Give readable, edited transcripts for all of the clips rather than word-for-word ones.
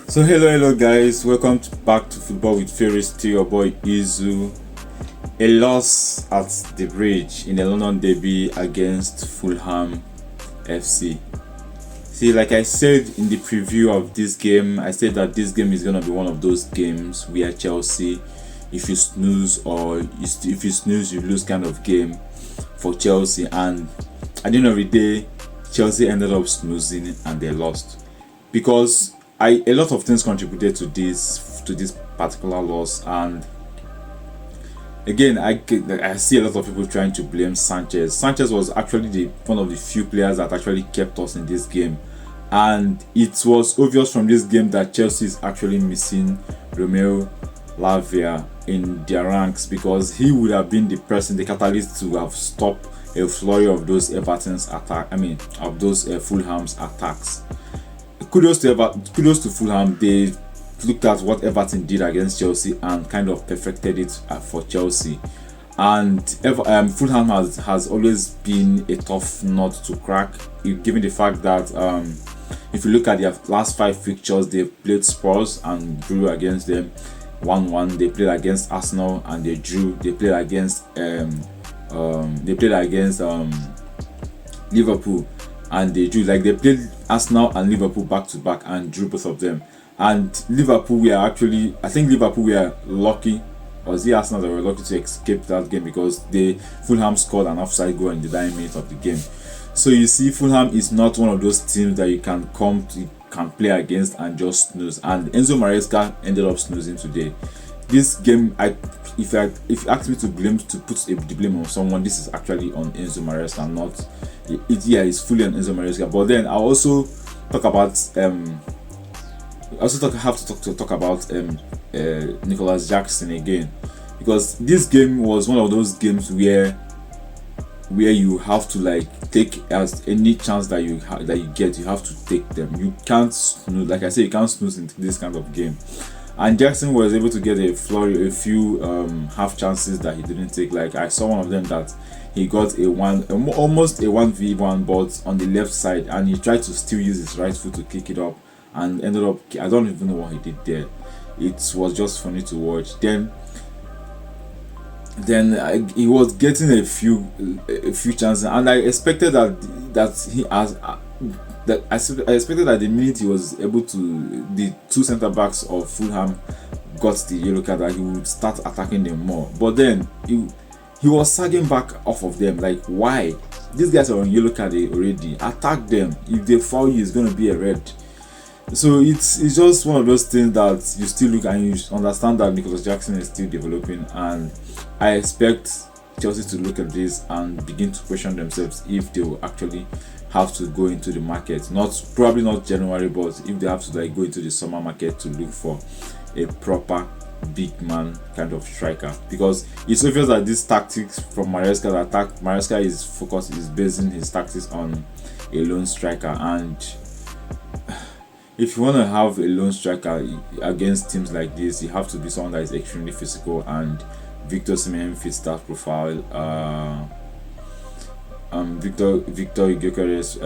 So hello guys, welcome back to Football with Ferris, to your boy Izu. A loss at the bridge in the London derby against Fulham FC. See, like I said in the preview of this game, I said that this game is gonna be one of those games where Chelsea, if you snooze you lose kind of game for Chelsea, and at the end of the day, Chelsea ended up snoozing and they lost because a lot of things contributed to this particular loss. And again, I see a lot of people trying to blame Sanchez. Sanchez was actually one of the few players that actually kept us in this game, and it was obvious from this game that Chelsea is actually missing Romeo Lavia in their ranks, because he would have been the catalyst to have stopped a flurry of those Fulham's attacks. Kudos to Fulham. They looked at what Everton did against Chelsea and kind of perfected it for Chelsea. And Fulham has always been a tough nut to crack, given the fact that if you look at their last 5 fixtures, they've played Spurs and drew against them 1-1. They played against Arsenal and they drew. They played against Liverpool and they drew. Like, they played Arsenal and Liverpool back to back and drew both of them. And Liverpool were lucky, or was the Arsenal that were lucky to escape that game, because Fulham scored an offside goal in the 9th minute of the game. So you see, Fulham is not one of those teams that you can play against and just snooze. And Enzo Maresca ended up snoozing today. This game, if you ask me to put the blame on someone, this is actually on Enzo Maresca, not. It's fully on Enzo Maresca. But then I also talk about talk about Nicholas Jackson again, because this game was one of those games where you have to take as any chance that you get, you have to take them. You can't snooze. Like I say, you can't snooze into this kind of game. And Jackson was able to get a few half chances that he didn't take. Like, I saw one of them that he got almost a 1v1 but on the left side, and he tried to still use his right foot to kick it up and ended up, I don't even know what he did there. It was just funny to watch. Then he was getting a few chances, and I expected I expected that the minute he was able to, the 2 centre backs of Fulham got the yellow card, that he would start attacking them more. But then he was sagging back off of them. Like, why? These guys are on yellow card already. Attack them. If they foul you, it's going to be a red. So it's just one of those things that you still look and you understand that Nicholas Jackson is still developing, and I expect Chelsea to look at this and begin to question themselves if they will actually have to go into the market. Probably not January, but if they have to go into the summer market to look for a proper big man kind of striker, because it's obvious that this tactics from Maresca is basing his tactics on a lone striker. And if you want to have a lone striker against teams like this, you have to be someone that is extremely physical, and Victor Osimhen fits that profile. Victor Gyökeres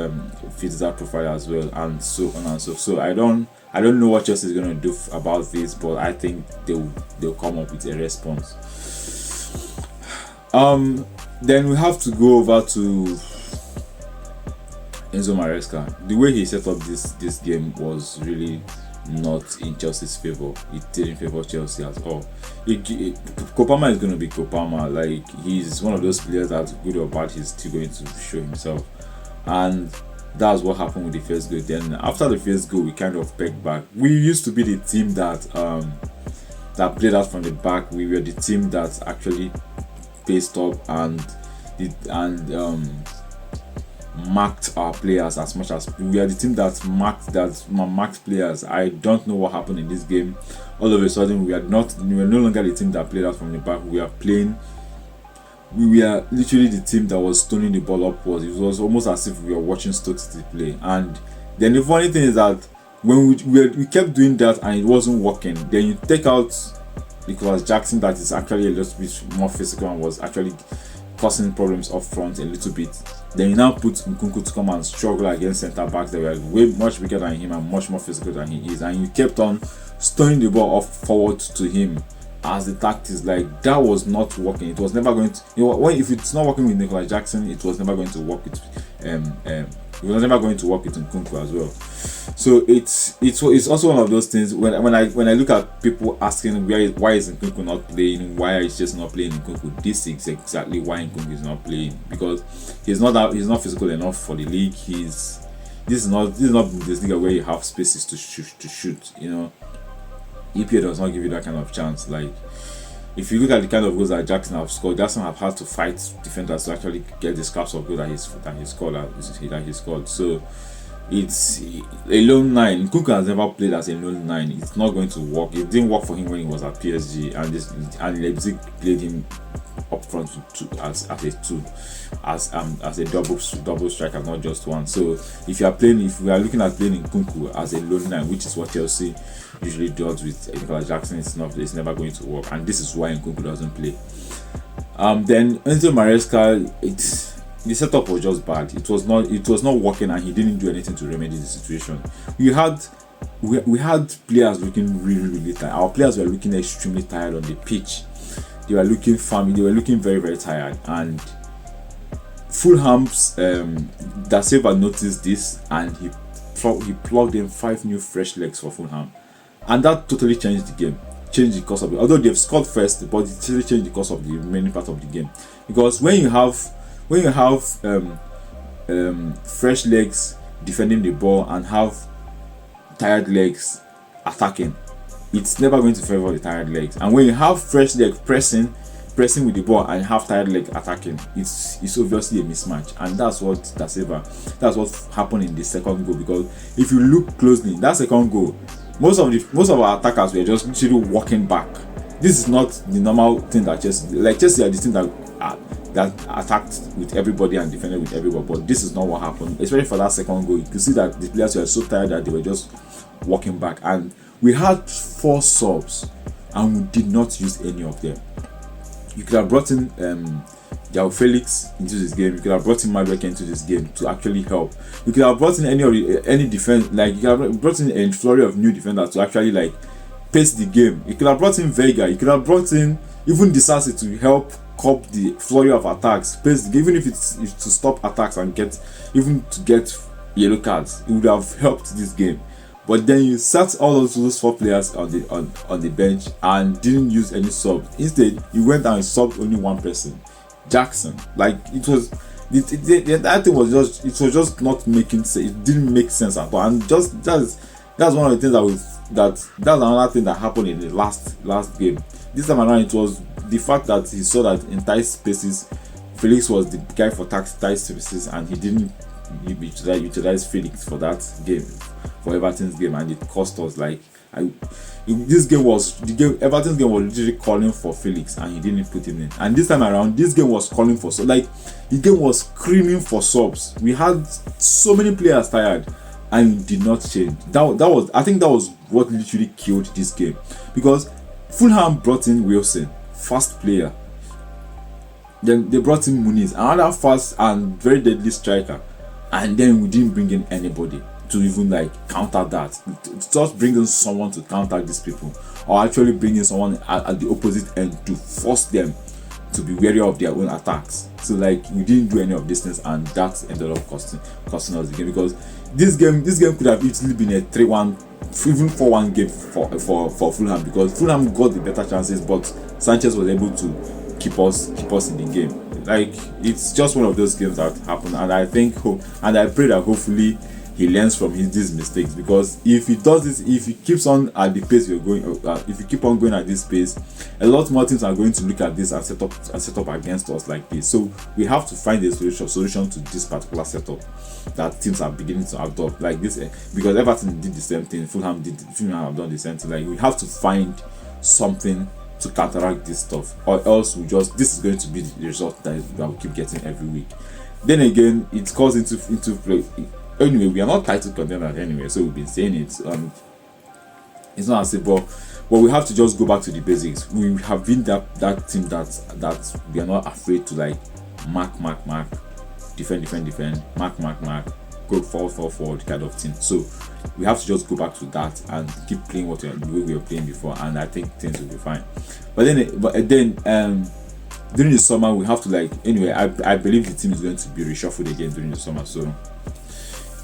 fits that profile as well, and so on and so. So I don't know what Chelsea is going to do about this, but I think they'll come up with a response. Then we have to go over to Enzo Maresca. The way he set up this game was really not in Chelsea's favor. It didn't favor Chelsea at all. Kopama is going to be Kopama. Like, he's one of those players that, good or bad, he's still going to show himself. And that's what happened with the first goal. Then after the first goal, we kind of pegged back. We used to be the team that played out from the back. We were the team that actually paced up and marked our players as much as we are the team that marked players. I don't know what happened in this game. All of a sudden, we were no longer the team that played out from the back. We were literally the team that was stoning the ball upwards. It was almost as if we were watching Stoke City play. And then the funny thing is that when we kept doing that and it wasn't working, then you take out Nicholas Jackson, that is actually a little bit more physical and was actually causing problems up front a little bit. Then you now put Nkunku to come and struggle against centre backs that were way much bigger than him and much more physical than he is, and you kept on throwing the ball off forward to him as the tactics. Like, that was not working. It was never going to, if it's not working with Nicolas Jackson, it was never going to work with it was never going to work with Nkunku as well. So it's also one of those things when I look at people asking why is Nkunku not playing, why is just not playing Nkunku, this is exactly why Nkunku is not playing, because he's not physical enough for the league. This is not this league where you have spaces to shoot. EPA does not give you that kind of chance. Like, if you look at the kind of goals that Jackson have scored, Jackson have had to fight defenders to actually get the scraps of goals that he scored. So it's a lone nine. Nkunku has never played as a lone nine. It's not going to work. It didn't work for him when he was at PSG, and Leipzig played him up front as a two, as a double striker, not just one. So if we are looking at playing Nkunku as a lone nine, which is what Chelsea usually does with Nicolas Jackson, it's never going to work, and this is why Nkunku doesn't play. Then into Maresca, the setup was just bad. It was not working, and he didn't do anything to remedy the situation. We had players looking really, really tired. Our players were looking extremely tired on the pitch. They were looking very, very tired, and Fulham's Da Silva noticed this, and he plugged in 5 new fresh legs for Fulham, and that totally changed the game, changed the course of it. Although they've scored first, but it totally changed the course of the remaining part of the game, because when you have fresh legs defending the ball and have tired legs attacking, it's never going to favor the tired legs. And when you have fresh legs pressing with the ball and have tired legs attacking, it's obviously a mismatch. And that's what happened in the second goal, because if you look closely, that second goal, most of our attackers were just literally walking back. This is not the normal thing that Chelsea are the team that attacked with everybody and defended with everybody, but this is not what happened. Especially for that second goal, you could see that the players were so tired that they were just walking back, and we had 4 subs and we did not use any of them. You could have brought in João Felix into this game. You could have brought in Maresca into this game to actually help. You could have brought in any defense, like you could have brought in a flurry of new defenders to actually like pace the game. You could have brought in Vega. You could have brought in even Disservice to help curb the flurry of attacks, pace the game, even if it's to stop attacks and get yellow cards. It would have helped this game. But then you sat all those 4 players on the bench and didn't use any sub. Instead, you went and subbed only one person, Jackson. Like, it was the entire thing was just not making sense. It didn't make sense at all. And just that's one of the things that's another thing that happened in the last game. This time around, it was the fact that he saw that in tight spaces, Felix was the guy for tight spaces, and he didn't utilize Felix for that game, for Everton's game, and it cost us. Everton's game was literally calling for Felix, and he didn't put him in. And this time around, this game was calling for the game was screaming for subs. We had so many players tired, and it did not change. I think that was what literally killed this game, because Fulham brought in Wilson, fast player. Then they brought in Muniz, another fast and very deadly striker, and then we didn't bring in anybody to even counter that. Just bring in someone to counter these people, or actually bring in someone at the opposite end to force them to be wary of their own attacks. So we didn't do any of these things, and that ended up costing us the game, because this game could have easily been a 3-1, even 4-1 game for Fulham, because Fulham got the better chances, but Sanchez was able to keep us in the game. It's just one of those games that happen, and I pray that hopefully he learns from these mistakes, because if he does this, if he keeps on at the pace we're going, if you keep on going at this pace, a lot more teams are going to look at this and set up against us like this. So we have to find a solution to this particular setup that teams are beginning to adopt like this, because Everton did the same thing, Fulham have done the same thing. We have to find something to counteract this stuff, or else this is going to be the result that we'll keep getting every week. Then again, it calls into play. Anyway, we are not title contenders anyway, so we've been saying it. It's not as if, but we have to just go back to the basics. We have been that team that we are not afraid to mark, defend, mark, go forward kind of thing. So we have to just go back to that and keep playing the way we were playing before, and I think things will be fine. But then during the summer we have to anyway, I believe the team is going to be reshuffled again during the summer. So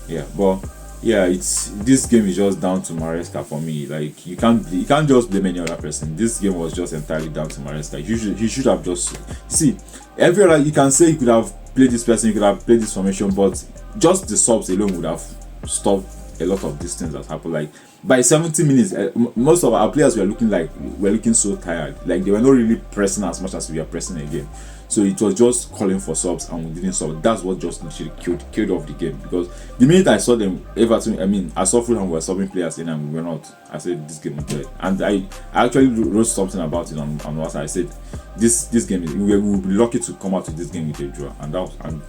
yeah, but yeah, this game is just down to Maresca for me. Like you can't just blame any other person. This game was just entirely down to Maresca. He should have just see every other, you can say you could have played this person, you could have played this formation, but just the subs alone would have stopped a lot of these things that happened. Like by 70 minutes, most of our players were looking so tired. Like they were not really pressing as much as we are pressing again. So it was just calling for subs and we didn't sub. That's what just literally killed off the game, because the minute I saw them Everton, I saw Fulham were subbing players in and we were not. I said this game is dead. And I actually wrote something about it on WhatsApp. I said this game we will be lucky to come out to this game with a draw, and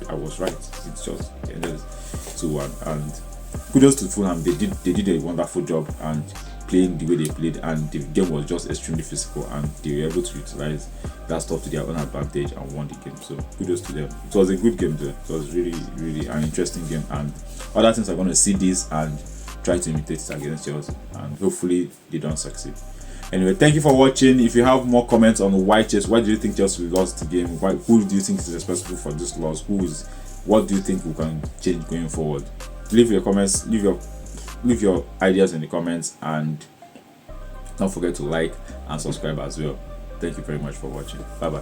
I was right. It's just ended 2-1, and kudos to Fulham. They did a wonderful job and playing the way they played, and the game was just extremely physical and they were able to utilize that stuff to their own advantage and won the game. So kudos to them. It was a good game though. It was really an interesting game, and other teams are going to see this and try to imitate it against Chelsea, and hopefully they don't succeed. Anyway, thank you for watching. If you have more comments on why do you think Chelsea lost the game, who do you think is responsible for this loss, what do you think we can change going forward? Leave your comments, leave your ideas in the comments, and don't forget to like and subscribe as well. Thank you very much for watching. Bye bye.